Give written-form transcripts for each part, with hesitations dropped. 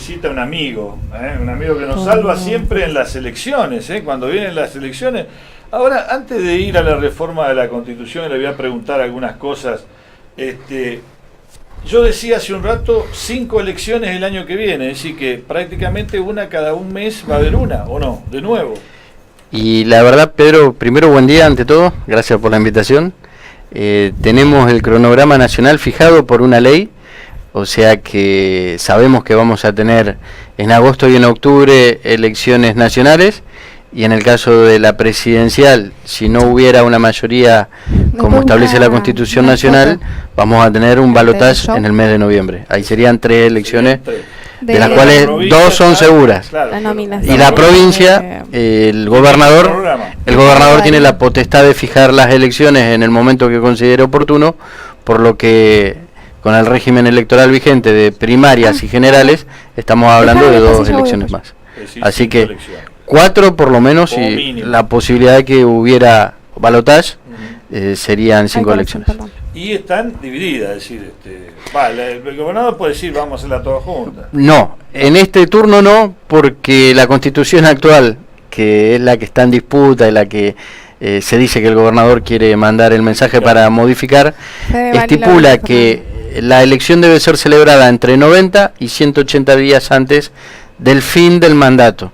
visita un amigo que nos salva siempre en las elecciones, cuando vienen las elecciones. Ahora, antes de ir a la reforma de la Constitución, le voy a preguntar algunas cosas. Yo decía hace un rato 5 elecciones el año que viene, es decir, que prácticamente una cada un mes va a haber una, ¿o no? De nuevo. Y la verdad, Pedro, primero buen día ante todo, gracias por la invitación. Tenemos el cronograma nacional fijado por una ley, o sea que sabemos que vamos a tener en agosto y en octubre elecciones nacionales, y en el caso de la presidencial, si no hubiera una mayoría como establece la Constitución Nacional, vamos a tener un balotaje en el mes de noviembre. Ahí serían 3 elecciones, de las cuales 2 son seguras. Y la provincia, el gobernador tiene la potestad de fijar las elecciones en el momento que considere oportuno, por lo que con el régimen electoral vigente de primarias y generales estamos hablando de 2 elecciones más. Así que 4 por lo menos, y la posibilidad de que hubiera balotaje serían 5 elecciones. Y están divididas, es decir, el gobernador puede decir vamos a hacerla todas juntas. No, en este turno no, porque la Constitución actual, que es la que está en disputa y la que se dice que el gobernador quiere mandar el mensaje para modificar, estipula que la elección debe ser celebrada entre 90 y 180 días antes del fin del mandato.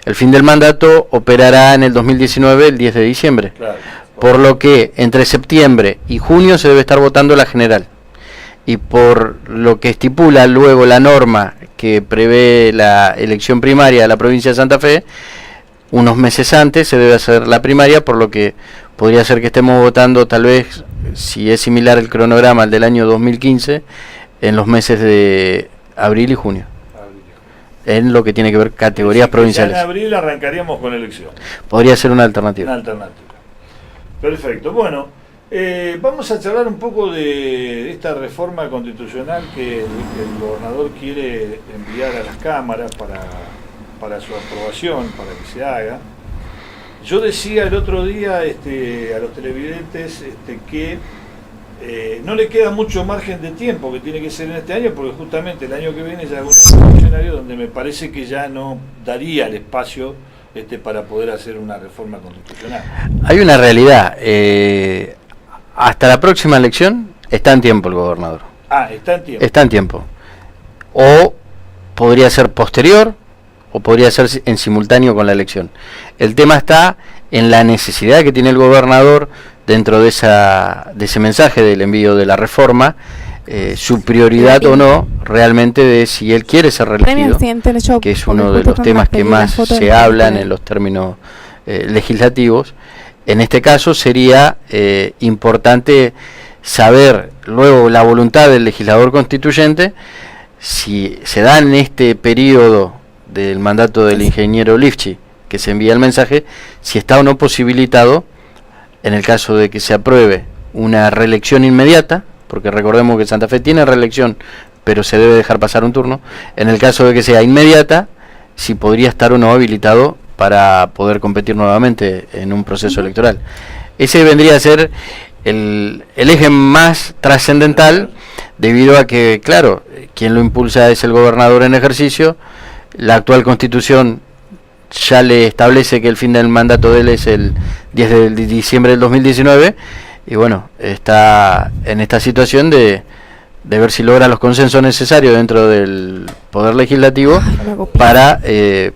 El fin del mandato operará en el 2019, el 10 de diciembre. Claro. Por lo que entre septiembre y junio se debe estar votando la general. Y por lo que estipula luego la norma que prevé la elección primaria de la provincia de Santa Fe, unos meses antes se debe hacer la primaria, por lo que podría ser que estemos votando, tal vez, si es similar el cronograma al del año 2015, en los meses de abril y junio. En lo que tiene que ver categorías provinciales. En abril arrancaríamos con elección. Podría ser una alternativa. Una alternativa. Perfecto. Bueno, vamos a charlar un poco de esta reforma constitucional que el gobernador quiere enviar a las cámaras para su aprobación, para que se haga. Yo decía el otro día a los televidentes que no le queda mucho margen de tiempo, que tiene que ser en este año, porque justamente el año que viene ya es un año funcionario donde me parece que ya no daría el espacio para poder hacer una reforma constitucional. Hay una realidad, hasta la próxima elección está en tiempo el gobernador. Está en tiempo. Está en tiempo. O podría ser posterior, o podría ser en simultáneo con la elección. El tema está en la necesidad que tiene el gobernador dentro de ese mensaje del envío de la reforma, su prioridad o no realmente de si él quiere ser reelegido, que es uno de los temas que más se hablan en los términos legislativos. En este caso sería importante saber luego la voluntad del legislador constituyente, si se da en este periodo del mandato del ingeniero Lifchi, que se envía el mensaje, si está o no posibilitado, en el caso de que se apruebe una reelección inmediata, porque recordemos que Santa Fe tiene reelección, pero se debe dejar pasar un turno. En el caso de que sea inmediata, si podría estar o no habilitado para poder competir nuevamente en un proceso electoral. Ese vendría a ser el eje más trascendental, debido a que, claro, quien lo impulsa es el gobernador en ejercicio. La actual Constitución ya le establece que el fin del mandato de él es el 10 de diciembre del 2019, y bueno, está en esta situación de ver si logra los consensos necesarios dentro del Poder Legislativo para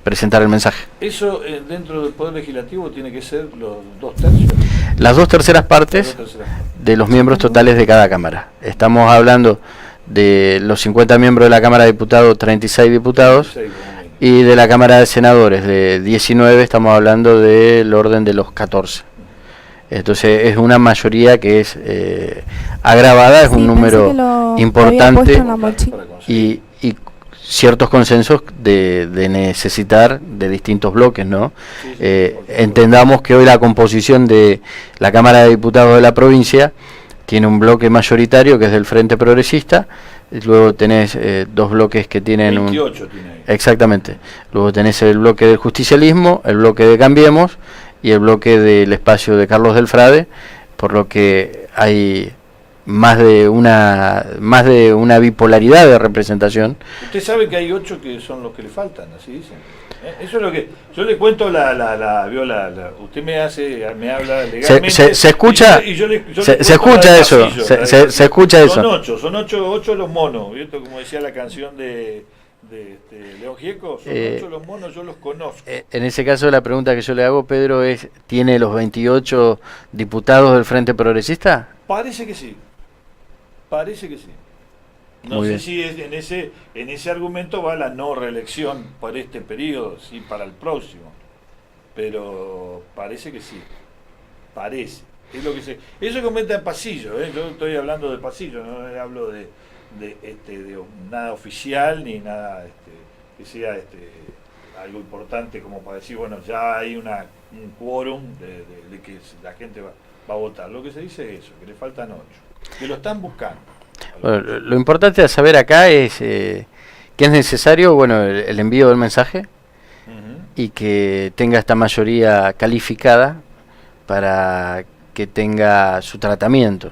presentar el mensaje. ¿Eso dentro del Poder Legislativo tiene que ser los 2/3? Las 2/3 partes de los miembros totales de cada Cámara. Estamos hablando de los 50 miembros de la Cámara de Diputados, 36 diputados, y de la Cámara de Senadores, de 19, estamos hablando del orden de los 14. Entonces es una mayoría que es agravada, es un número importante, y ciertos consensos de necesitar de distintos bloques, ¿no? Entendamos que hoy la composición de la Cámara de Diputados de la provincia tiene un bloque mayoritario que es del Frente Progresista, luego tenés 2 bloques que tienen 28 tiene. Exactamente. Luego tenés el bloque del justicialismo, el bloque de Cambiemos y el bloque del espacio de Carlos Delfrade, por lo que hay más de una bipolaridad de representación. Usted sabe que hay 8 que son los que le faltan, así dicen. Eso es lo que yo le cuento. Usted me habla legalmente. Se escucha, se escucha eso, se escucha eso. Son ocho los monos, ¿viste? Como decía la canción de León Gieco, son 8 los monos, yo los conozco. En ese caso la pregunta que yo le hago, Pedro, es: ¿tiene los 28 diputados del Frente Progresista? Parece que sí. Parece que sí. No sé si en ese argumento va la no reelección para este periodo, sí, para el próximo. Pero parece que sí. Parece. Es lo que eso comenta en pasillo, ¿eh? Yo estoy hablando de pasillo, no hablo de nada oficial ni nada que sea algo importante como para decir, bueno, ya hay un quórum de que la gente va a votar. Lo que se dice es eso, que le faltan 8, que lo están buscando. Bueno, lo importante a saber acá es que es necesario, bueno, el envío del mensaje y que tenga esta mayoría calificada para que tenga su tratamiento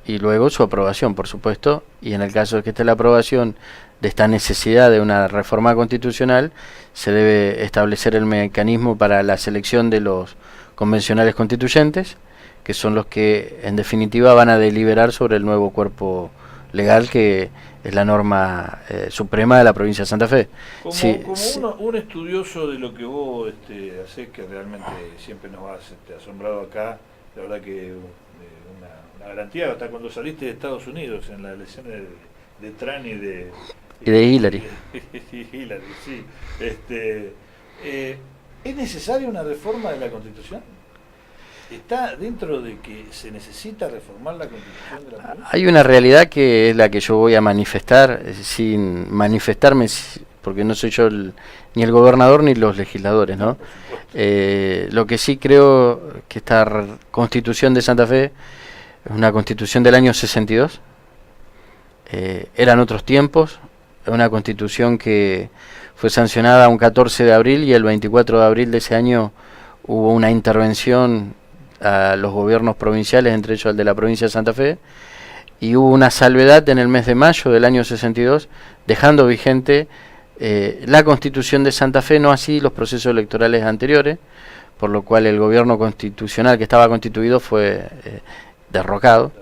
y luego su aprobación, por supuesto, y en el caso de que esté la aprobación de esta necesidad de una reforma constitucional, se debe establecer el mecanismo para la selección de los convencionales constituyentes, que son los que en definitiva van a deliberar sobre el nuevo cuerpo legal que es la norma suprema de la provincia de Santa Fe. Un estudioso de lo que vos hacés, que realmente siempre nos has asombrado acá, la verdad que una garantía, hasta cuando saliste de Estados Unidos en las elecciones de Trump y de Hillary. Hillary, sí. ¿Es necesaria una reforma de la Constitución? ¿Está dentro de que se necesita reformar la Constitución de la provincia? Hay una realidad que es la que yo voy a manifestar, sin manifestarme, porque no soy yo ni el gobernador ni los legisladores, ¿no? Lo que sí creo que esta Constitución de Santa Fe es una Constitución del año 62. Eran otros tiempos, es una Constitución que fue sancionada un 14 de abril y el 24 de abril de ese año hubo una intervención a los gobiernos provinciales, entre ellos el de la provincia de Santa Fe, y hubo una salvedad en el mes de mayo del año 62, dejando vigente la Constitución de Santa Fe, no así los procesos electorales anteriores, por lo cual el gobierno constitucional que estaba constituido fue derrocado.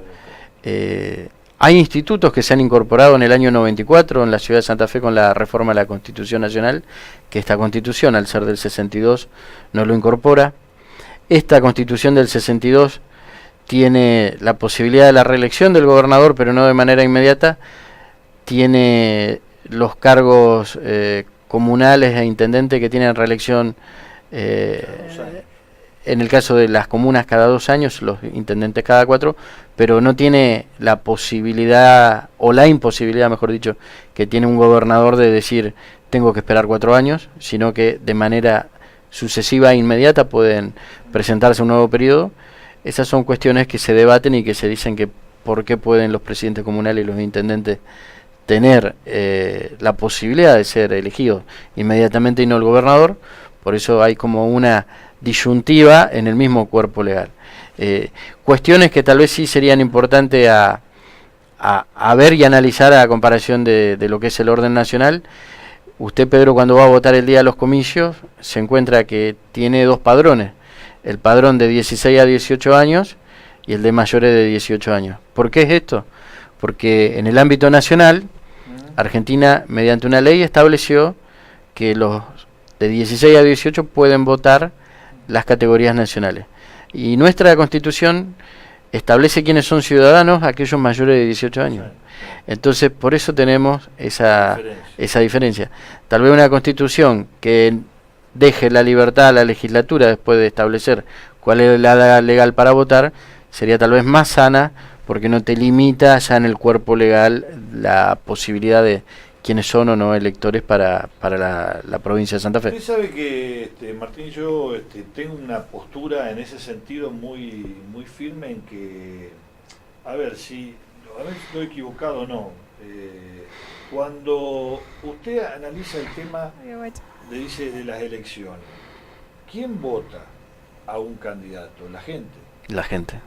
Hay institutos que se han incorporado en el año 94 en la ciudad de Santa Fe con la reforma de la Constitución Nacional, que esta Constitución, al ser del 62, no lo incorpora. Esta Constitución del 62 tiene la posibilidad de la reelección del gobernador, pero no de manera inmediata. Tiene los cargos comunales e intendentes que tienen reelección en el caso de las comunas cada 2 años, los intendentes cada 4, pero no tiene la posibilidad, o la imposibilidad, mejor dicho, que tiene un gobernador de decir tengo que esperar 4 años, sino que de manera sucesiva e inmediata pueden presentarse un nuevo periodo. Esas son cuestiones que se debaten y que se dicen que por qué pueden los presidentes comunales y los intendentes tener la posibilidad de ser elegidos inmediatamente y no el gobernador. Por eso hay como una disyuntiva en el mismo cuerpo legal. Cuestiones que tal vez sí serían importantes a ver y analizar a comparación de lo que es el orden nacional. Usted, Pedro, cuando va a votar el día de los comicios, se encuentra que tiene 2 padrones. El padrón de 16 a 18 años y el de mayores de 18 años. ¿Por qué es esto? Porque en el ámbito nacional, Argentina, mediante una ley, estableció que los de 16 a 18 pueden votar las categorías nacionales. Y nuestra Constitución establece quiénes son ciudadanos, aquellos mayores de 18 años. Entonces, por eso tenemos esa diferencia. Tal vez una Constitución que deje la libertad a la legislatura después de establecer cuál es la edad legal para votar, sería tal vez más sana, porque no te limita ya en el cuerpo legal la posibilidad de quiénes son o no electores para la provincia de Santa Fe. Usted sabe que, Martín, yo tengo una postura en ese sentido muy firme en que, a ver si estoy equivocado o no. Cuando usted analiza el tema de las elecciones, ¿quién vota a un candidato? La gente. La gente.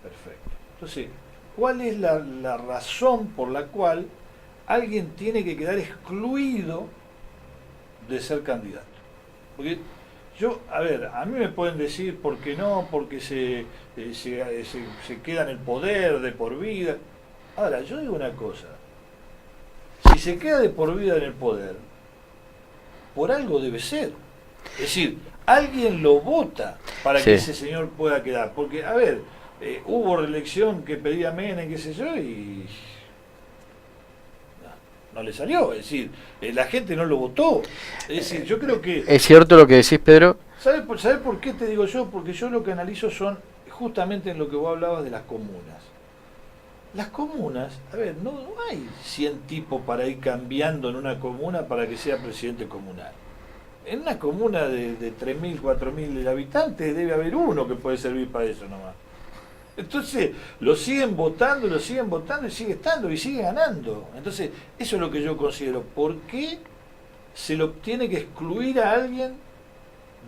Perfecto. Entonces, cuál es la razón por la cual alguien tiene que quedar excluido de ser candidato. Porque a mí me pueden decir por qué no, porque se queda en el poder de por vida. Ahora, yo digo una cosa, si se queda de por vida en el poder, por algo debe ser. Es decir, alguien lo vota para que ese señor pueda quedar. Porque, hubo reelección que pedía Menem, qué sé yo, y no le salió. Es decir, la gente no lo votó. Es decir, yo creo que... Es cierto lo que decís, Pedro. ¿Sabes por qué te digo yo? Porque yo lo que analizo son justamente en lo que vos hablabas de las comunas. Las comunas, no hay 100 tipos para ir cambiando en una comuna para que sea presidente comunal. En una comuna de 3.000, 4.000 habitantes debe haber uno que puede servir para eso nomás. Entonces lo siguen votando y sigue estando y sigue ganando. Entonces eso es lo que yo considero. ¿Por qué se lo tiene que excluir a alguien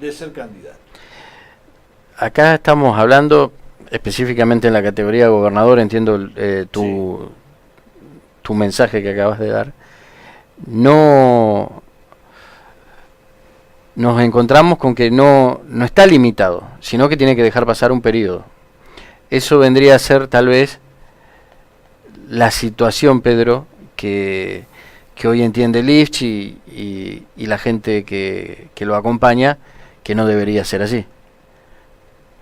de ser candidato? Acá estamos hablando específicamente en la categoría de gobernador, entiendo tu mensaje que acabas de dar. No nos encontramos con que no está limitado, sino que tiene que dejar pasar un periodo. Eso vendría a ser tal vez la situación, Pedro, que hoy entiende Lifch y la gente que lo acompaña, que no debería ser así.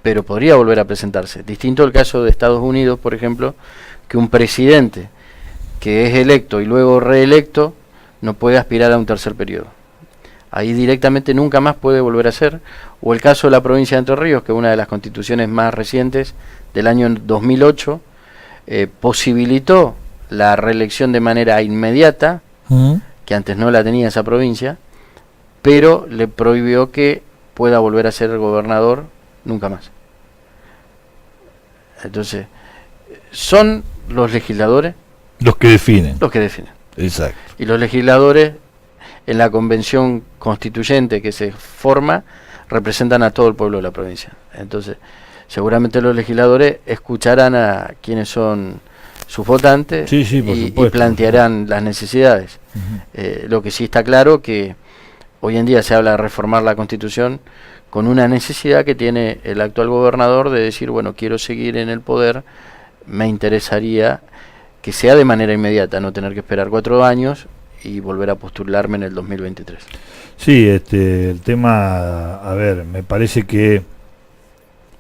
Pero podría volver a presentarse. Distinto el caso de Estados Unidos, por ejemplo, que un presidente que es electo y luego reelecto no puede aspirar a un tercer periodo. Ahí directamente nunca más puede volver a ser. O el caso de la provincia de Entre Ríos, que es una de las constituciones más recientes del año 2008, posibilitó la reelección de manera inmediata, que antes no la tenía esa provincia, pero le prohibió que pueda volver a ser gobernador nunca más. Entonces, son los legisladores los que definen. Exacto. Y los legisladores, en la convención constituyente que se forma, representan a todo el pueblo de la provincia. Entonces, seguramente los legisladores escucharán a quienes son sus votantes y plantearán las necesidades. Lo que sí está claro que hoy en día se habla de reformar la Constitución con una necesidad que tiene el actual gobernador de decir, bueno, quiero seguir en el poder, me interesaría que sea de manera inmediata, no tener que esperar 4 años y volver a postularme en el 2023. Sí, el tema, me parece que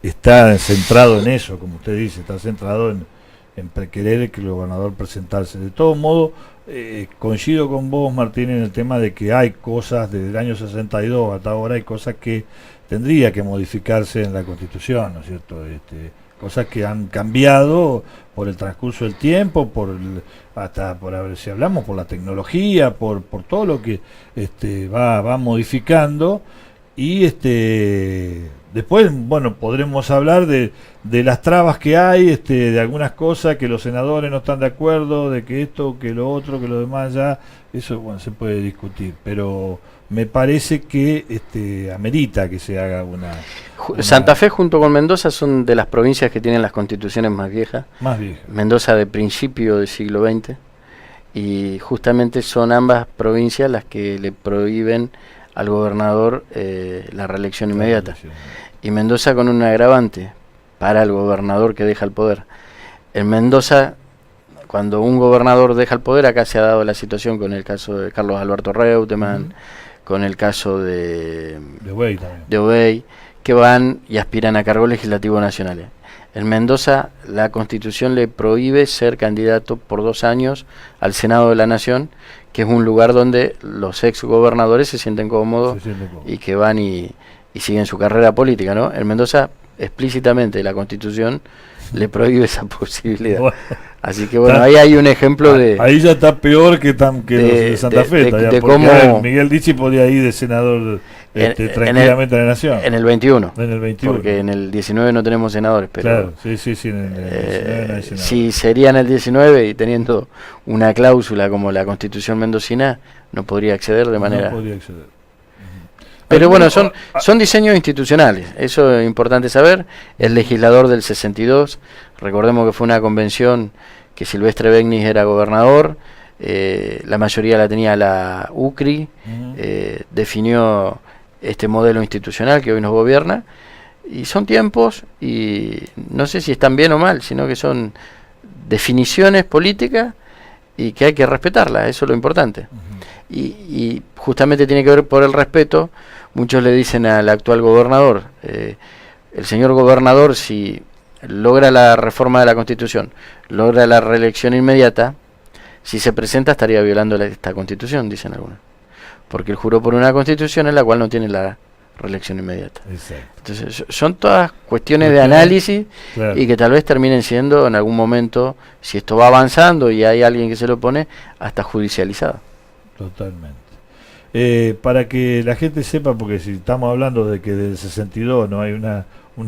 está centrado en eso, como usted dice, está centrado en querer que el gobernador presentarse. De todo modo, coincido con vos, Martín, en el tema de que hay cosas desde el año 62 hasta ahora, hay cosas que tendría que modificarse en la Constitución, ¿no es cierto? Cosas que han cambiado por el transcurso del tiempo, si hablamos por la tecnología, por todo lo que va modificando, y después, bueno, podremos hablar de las trabas que hay, de algunas cosas que los senadores no están de acuerdo, de que esto, que lo otro, que lo demás ya, eso, bueno, se puede discutir, pero me parece que amerita que se haga una... Santa Fe junto con Mendoza son de las provincias que tienen las constituciones más viejas. Mendoza de principio del siglo XX, y justamente son ambas provincias las que le prohíben al gobernador la reelección inmediata. Y Mendoza con un agravante para el gobernador que deja el poder. En Mendoza, cuando un gobernador deja el poder, acá se ha dado la situación con el caso de Carlos Alberto Reutemann, con el caso de Obey, que van y aspiran a cargos legislativos nacionales. En Mendoza, la Constitución le prohíbe ser candidato por 2 años al Senado de la Nación, que es un lugar donde los ex gobernadores se sienten cómodos y que van y siguen su carrera política, ¿no? En Mendoza, explícitamente, la Constitución le prohíbe esa posibilidad. Bueno, así que bueno, ahí hay un ejemplo de... Ahí ya está peor que los de Santa Fe, de cómo Miguel Dicci podía ir de senador tranquilamente a la Nación. En el 21. Porque en el 19 no tenemos senadores, pero... Claro, sí, en el 19 no hay senadores. Si sería en el 19 y teniendo una cláusula como la Constitución mendocina, no podría acceder de manera... No podría acceder. Pero bueno, son diseños institucionales, eso es importante saber. El legislador del 62, recordemos que fue una convención que Silvestre Begnis era gobernador, la mayoría la tenía la UCRI, definió este modelo institucional que hoy nos gobierna, y son tiempos, y no sé si están bien o mal, sino que son definiciones políticas y que hay que respetarlas, eso es lo importante. Y justamente tiene que ver por el respeto. Muchos le dicen al actual gobernador, el señor gobernador, si logra la reforma de la Constitución, logra la reelección inmediata, si se presenta estaría violando esta Constitución, dicen algunos, porque él juró por una Constitución en la cual no tiene la reelección inmediata. Exacto. Entonces son todas cuestiones de análisis, claro, y que tal vez terminen siendo en algún momento, si esto va avanzando y hay alguien que se lo pone, hasta judicializado. Totalmente. Para que la gente sepa, porque si estamos hablando de que del 62 no hay una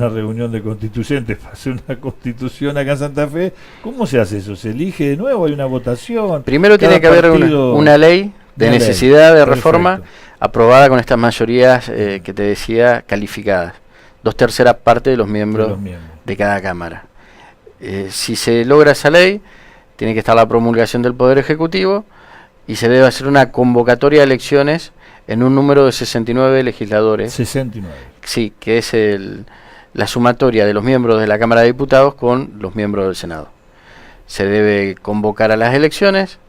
reunión de constituyentes para hacer una constitución acá en Santa Fe, ¿cómo se hace eso? ¿Se elige de nuevo? ¿Hay una votación? Primero tiene que haber una ley de necesidad de reforma. Perfecto. Aprobada con estas mayorías que te decía, calificadas. 2/3 partes de los miembros de cada Cámara. Si se logra esa ley, tiene que estar la promulgación del Poder Ejecutivo y se debe hacer una convocatoria de elecciones en un número de 69 legisladores. 69. Sí, que es la sumatoria de los miembros de la Cámara de Diputados con los miembros del Senado. Se debe convocar a las elecciones.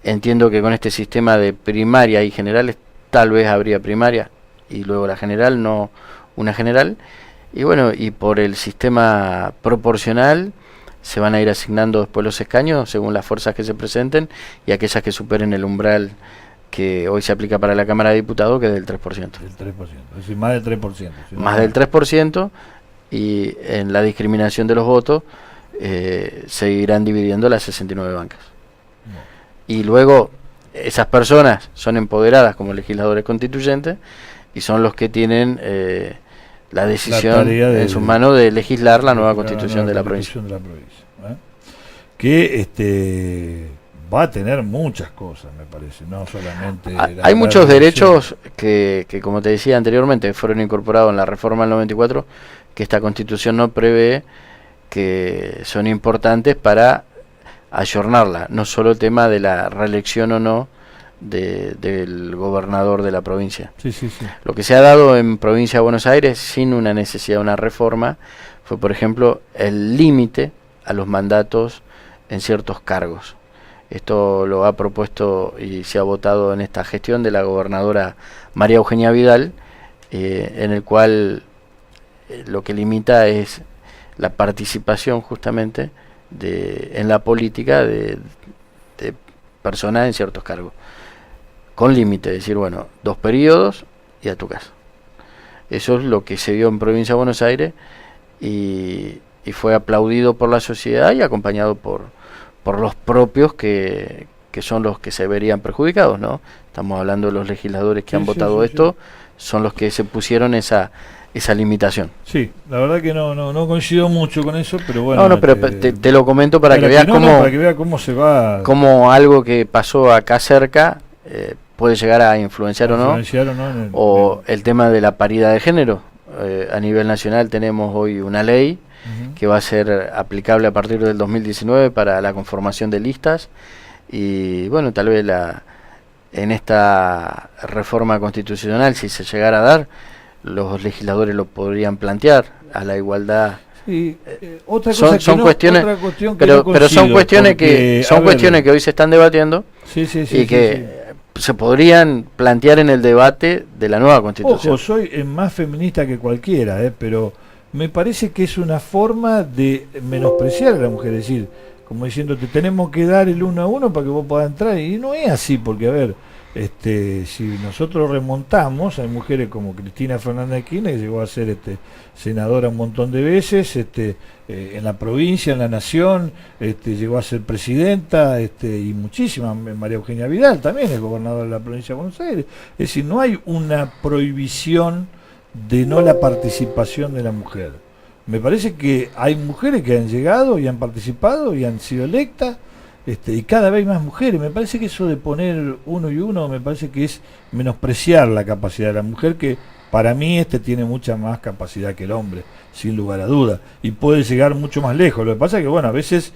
Entiendo que con este sistema de primaria y generales, tal vez habría primaria y luego la general, no una general. Y bueno, y por el sistema proporcional se van a ir asignando después los escaños según las fuerzas que se presenten y aquellas que superen el umbral que hoy se aplica para la Cámara de Diputados, que es del 3%. Del 3%, es decir, más del 3%. Más del 3%, y en la discriminación de los votos se irán dividiendo las 69 bancas. Y luego esas personas son empoderadas como legisladores constituyentes y son los que tienen la decisión en sus manos de legislar la nueva constitución de la provincia. Que va a tener muchas cosas, me parece, no solamente... Hay muchos derechos que, como te decía anteriormente, fueron incorporados en la reforma del 94, que esta constitución no prevé, que son importantes para ayornarla, no solo el tema de la reelección o no del gobernador de la provincia. Sí. Lo que se ha dado en provincia de Buenos Aires sin una necesidad de una reforma fue, por ejemplo, el límite a los mandatos en ciertos cargos. Esto lo ha propuesto y se ha votado en esta gestión de la gobernadora María Eugenia Vidal, en el cual lo que limita es la participación justamente en la política de personas en ciertos cargos, con límite, es decir, bueno, 2 periodos y a tu casa. Eso es lo que se dio en provincia de Buenos Aires y fue aplaudido por la sociedad y acompañado por los propios que son los que se verían perjudicados, ¿no? Estamos hablando de los legisladores que han votado esto, son los que se pusieron esa limitación. Sí, la verdad que no coincido mucho con eso, pero bueno. No, pero te lo comento para que veas cómo se va. Cómo algo que pasó acá cerca puede llegar a influenciar o no. El tema de la paridad de género. A nivel nacional tenemos hoy una ley que va a ser aplicable a partir del 2019 para la conformación de listas y bueno, tal vez en esta reforma constitucional, si se llegara a dar, los legisladores lo podrían plantear a la igualdad. Sí, otra cosa son cuestiones, pero son cuestiones que hoy se están debatiendo y que se podrían plantear en el debate de la nueva constitución. Ojo, soy más feminista que cualquiera, pero me parece que es una forma de menospreciar a la mujer, es decir, como diciendo, te tenemos que dar el 1 a 1 para que vos puedas entrar, y no es así, porque a ver, si nosotros remontamos, hay mujeres como Cristina Fernández de Kirchner, que llegó a ser senadora un montón de veces, en la provincia, en la nación, llegó a ser presidenta, y muchísimas, María Eugenia Vidal también es gobernadora de la provincia de Buenos Aires. Es decir, no hay una prohibición de no la participación de la mujer. Me parece que hay mujeres que han llegado y han participado y han sido electas, y cada vez más mujeres. Me parece que eso de poner uno y uno, me parece que es menospreciar la capacidad de la mujer, que para mí tiene mucha más capacidad que el hombre, sin lugar a duda, y puede llegar mucho más lejos. Lo que pasa es que, bueno, a veces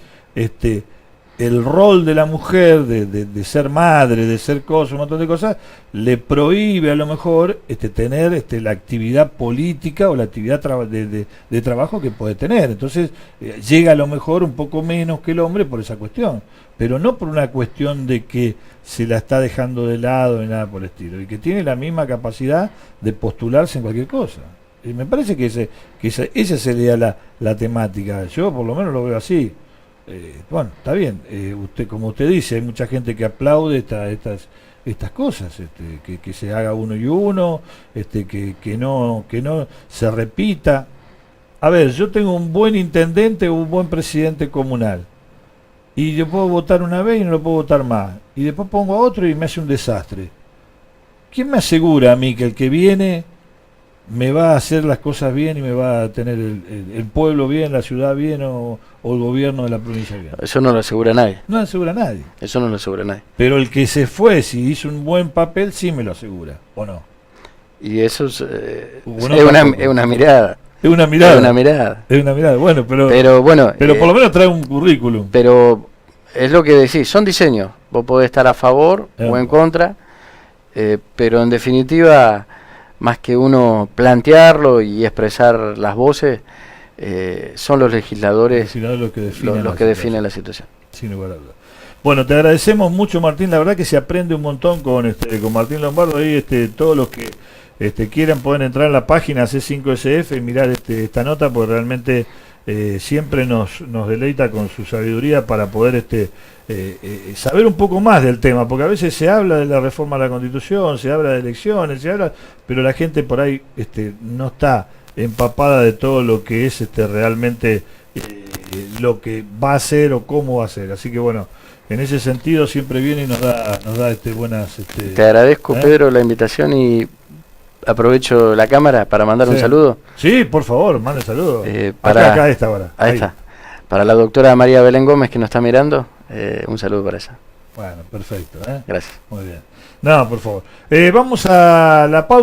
el rol de la mujer de ser madre, de ser cosas, un montón de cosas, le prohíbe a lo mejor tener la actividad política o la actividad de trabajo que puede tener. Entonces llega a lo mejor un poco menos que el hombre por esa cuestión, pero no por una cuestión de que se la está dejando de lado ni nada por el estilo, y que tiene la misma capacidad de postularse en cualquier cosa. Y me parece que esa sería la temática. Yo por lo menos lo veo así. Bueno, está bien, como usted dice, hay mucha gente que aplaude estas cosas, que se haga uno y uno, que no se repita. A ver, yo tengo un buen intendente o un buen presidente comunal, y yo puedo votar una vez y no lo puedo votar más, y después pongo a otro y me hace un desastre. ¿Quién me asegura a mí que el que viene me va a hacer las cosas bien y me va a tener el pueblo bien, la ciudad bien o el gobierno de la provincia bien? Eso no lo asegura nadie. No lo asegura nadie. Eso no lo asegura nadie. Pero el que se fue, si hizo un buen papel, sí me lo asegura, ¿o no? Y eso es Bueno, una mirada. Es una mirada. Es una mirada. Es una mirada, bueno, pero bueno, por lo menos trae un currículum. Pero es lo que decís, son diseños. Vos podés estar a favor o en contra, pero en definitiva, más que uno plantearlo y expresar las voces, son los legisladores los que definen la situación. Sin lugar a dudas. Bueno, te agradecemos mucho, Martín. La verdad que se aprende un montón con Martín Lombardo. Ahí todos los que quieran pueden entrar en la página C5SF y mirar esta nota, porque realmente siempre nos deleita con su sabiduría para poder saber un poco más del tema, porque a veces se habla de la reforma a la Constitución, se habla de elecciones, pero la gente por ahí no está empapada de todo lo que es realmente lo que va a ser o cómo va a ser. Así que bueno, en ese sentido siempre viene y nos da buenas... Te agradezco, Pedro, la invitación, y aprovecho la cámara para mandar un saludo. Sí, por favor, mande un saludo. Acá a esta hora. Ahí está. Para la doctora María Belén Gómez, que nos está mirando, un saludo para ella. Bueno, perfecto. Gracias. Muy bien. No, por favor. Vamos a la pausa.